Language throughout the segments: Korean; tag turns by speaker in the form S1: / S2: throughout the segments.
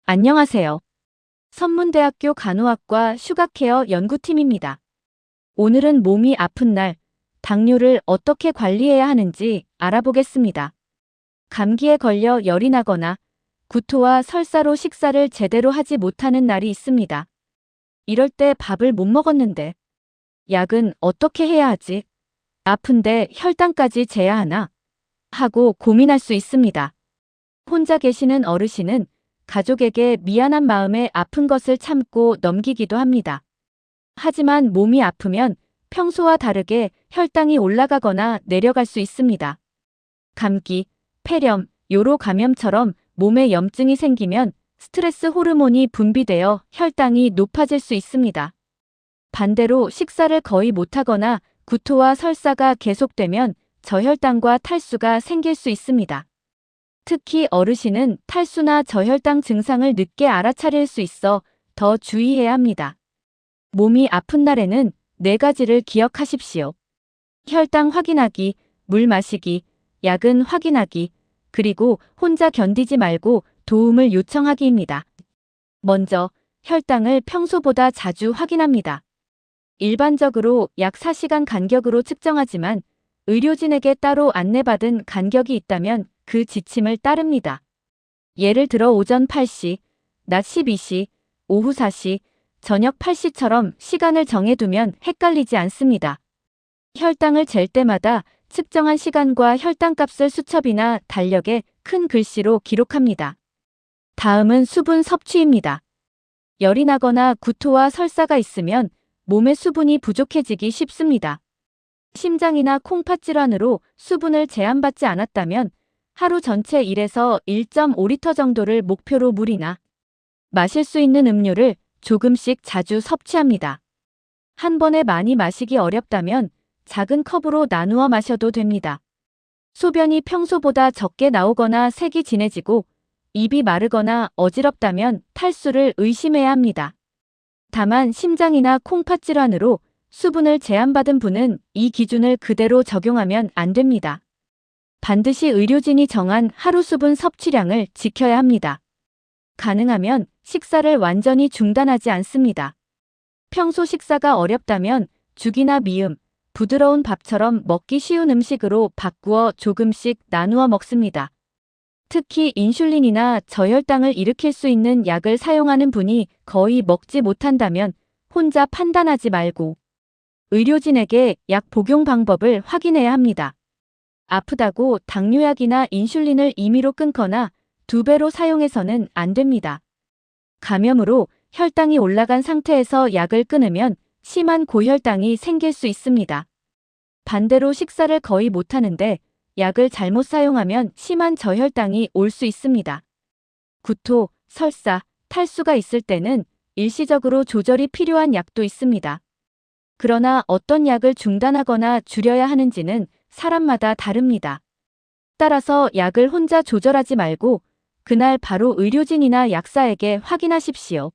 S1: 안녕하세요. 선문대학교 간호학과 슈가케어 연구팀입니다. 오늘은 몸이 아픈 날, 당뇨를 어떻게 관리해야 하는지 알아보겠습니다. 감기에 걸려 열이 나거나 구토와 설사로 식사를 제대로 하지 못하는 날이 있습니다. 이럴 때 밥을 못 먹었는데 약은 어떻게 해야 하지? 아픈데 혈당까지 재야 하나? 하고 고민할 수 있습니다. 혼자 계시는 어르신은 가족에게 미안한 마음에 아픈 것을 참고 넘기기도 합니다. 하지만 몸이 아프면 평소와 다르게 혈당이 올라가거나 내려갈 수 있습니다. 감기, 폐렴, 요로 감염처럼 몸에 염증이 생기면 스트레스 호르몬이 분비되어 혈당이 높아질 수 있습니다. 반대로 식사를 거의 못하거나 구토와 설사가 계속되면 저혈당과 탈수가 생길 수 있습니다. 특히 어르신은 탈수나 저혈당 증상을 늦게 알아차릴 수 있어 더 주의해야 합니다. 몸이 아픈 날에는 4가지를 기억하십시오. 혈당 확인하기, 물 마시기, 약은 확인하기, 그리고 혼자 견디지 말고 도움을 요청하기입니다. 먼저 혈당을 평소보다 자주 확인합니다. 일반적으로 약 4시간 간격으로 측정하지만 의료진에게 따로 안내받은 간격이 있다면 그 지침을 따릅니다. 예를 들어 오전 8시, 낮 12시, 오후 4시, 저녁 8시처럼 시간을 정해두면 헷갈리지 않습니다. 혈당을 잴 때마다 측정한 시간과 혈당값을 수첩이나 달력에 큰 글씨로 기록합니다. 다음은 수분 섭취입니다. 열이 나거나 구토와 설사가 있으면 몸에 수분이 부족해지기 쉽습니다. 심장이나 콩팥 질환으로 수분을 제한받지 않았다면 하루 전체 1에서 1.5리터 정도를 목표로 물이나 마실 수 있는 음료를 조금씩 자주 섭취합니다. 한 번에 많이 마시기 어렵다면 작은 컵으로 나누어 마셔도 됩니다. 소변이 평소보다 적게 나오거나 색이 진해지고 입이 마르거나 어지럽다면 탈수를 의심해야 합니다. 다만 심장이나 콩팥 질환으로 수분을 제한받은 분은 이 기준을 그대로 적용하면 안 됩니다. 반드시 의료진이 정한 하루 수분 섭취량을 지켜야 합니다. 가능하면 식사를 완전히 중단하지 않습니다. 평소 식사가 어렵다면 죽이나 미음, 부드러운 밥처럼 먹기 쉬운 음식으로 바꾸어 조금씩 나누어 먹습니다. 특히 인슐린이나 저혈당을 일으킬 수 있는 약을 사용하는 분이 거의 먹지 못한다면 혼자 판단하지 말고 의료진에게 약 복용 방법을 확인해야 합니다. 아프다고 당뇨약이나 인슐린을 임의로 끊거나 2배로 사용해서는 안 됩니다. 감염으로 혈당이 올라간 상태에서 약을 끊으면 심한 고혈당이 생길 수 있습니다. 반대로 식사를 거의 못하는데 약을 잘못 사용하면 심한 저혈당이 올 수 있습니다. 구토, 설사, 탈수가 있을 때는 일시적으로 조절이 필요한 약도 있습니다. 그러나 어떤 약을 중단하거나 줄여야 하는지는 사람마다 다릅니다. 따라서 약을 혼자 조절하지 말고 그날 바로 의료진이나 약사에게 확인하십시오.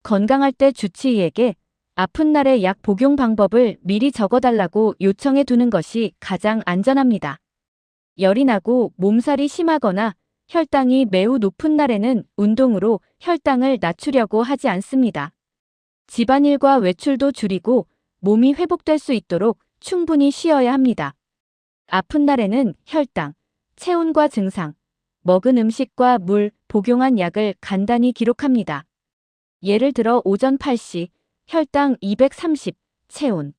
S1: 건강할 때 주치의에게 아픈 날의 약 복용 방법을 미리 적어달라고 요청해 두는 것이 가장 안전합니다. 열이 나고 몸살이 심하거나 혈당이 매우 높은 날에는 운동으로 혈당을 낮추려고 하지 않습니다. 집안일과 외출도 줄이고 몸이 회복될 수 있도록 충분히 쉬어야 합니다. 아픈 날에는 혈당, 체온과 증상, 먹은 음식과 물, 복용한 약을 간단히 기록합니다. 예를 들어 오전 8시, 혈당 230, 체온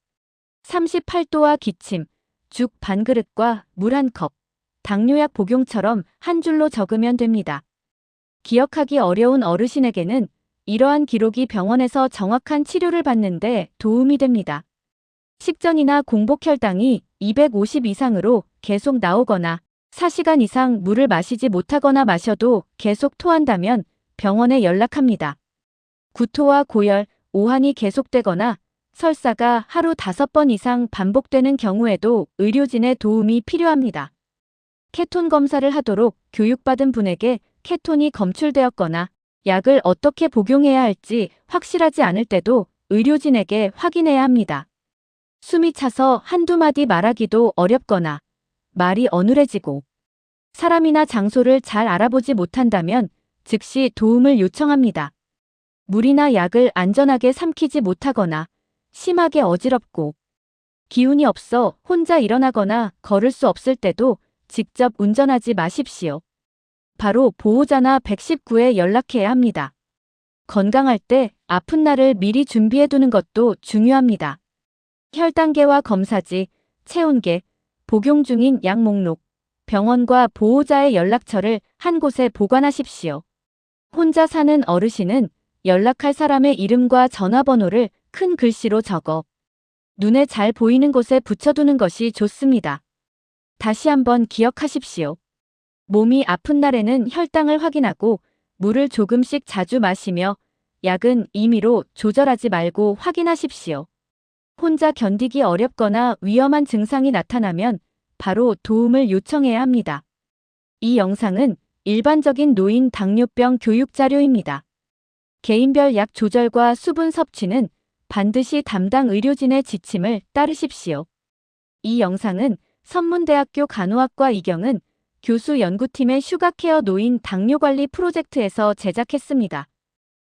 S1: 38도와 기침, 죽 반그릇과 물 1컵, 당뇨약 복용처럼 한 줄로 적으면 됩니다. 기억하기 어려운 어르신에게는 이러한 기록이 병원에서 정확한 치료를 받는데 도움이 됩니다. 식전이나 공복 혈당이 250 이상으로 계속 나오거나 4시간 이상 물을 마시지 못하거나 마셔도 계속 토한다면 병원에 연락합니다. 구토와 고열, 오한이 계속되거나 설사가 하루 5번 이상 반복되는 경우에도 의료진의 도움이 필요합니다. 케톤 검사를 하도록 교육받은 분에게 케톤이 검출되었거나 약을 어떻게 복용해야 할지 확실하지 않을 때도 의료진에게 확인해야 합니다. 숨이 차서 한두 마디 말하기도 어렵거나 말이 어눌해지고 사람이나 장소를 잘 알아보지 못한다면 즉시 도움을 요청합니다. 물이나 약을 안전하게 삼키지 못하거나 심하게 어지럽고 기운이 없어 혼자 일어나거나 걸을 수 없을 때도 직접 운전하지 마십시오. 바로 보호자나 119에 연락해야 합니다. 건강할 때 아픈 날을 미리 준비해두는 것도 중요합니다. 혈당계와 검사지, 체온계, 복용 중인 약 목록, 병원과 보호자의 연락처를 한 곳에 보관하십시오. 혼자 사는 어르신은 연락할 사람의 이름과 전화번호를 큰 글씨로 적어 눈에 잘 보이는 곳에 붙여두는 것이 좋습니다. 다시 한번 기억하십시오. 몸이 아픈 날에는 혈당을 확인하고 물을 조금씩 자주 마시며 약은 임의로 조절하지 말고 확인하십시오. 혼자 견디기 어렵거나 위험한 증상이 나타나면 바로 도움을 요청해야 합니다. 이 영상은 일반적인 노인 당뇨병 교육 자료입니다. 개인별 약 조절과 수분 섭취는 반드시 담당 의료진의 지침을 따르십시오. 이 영상은 선문대학교 간호학과 이경은 교수 연구팀의 슈가케어 노인 당뇨관리 프로젝트에서 제작했습니다.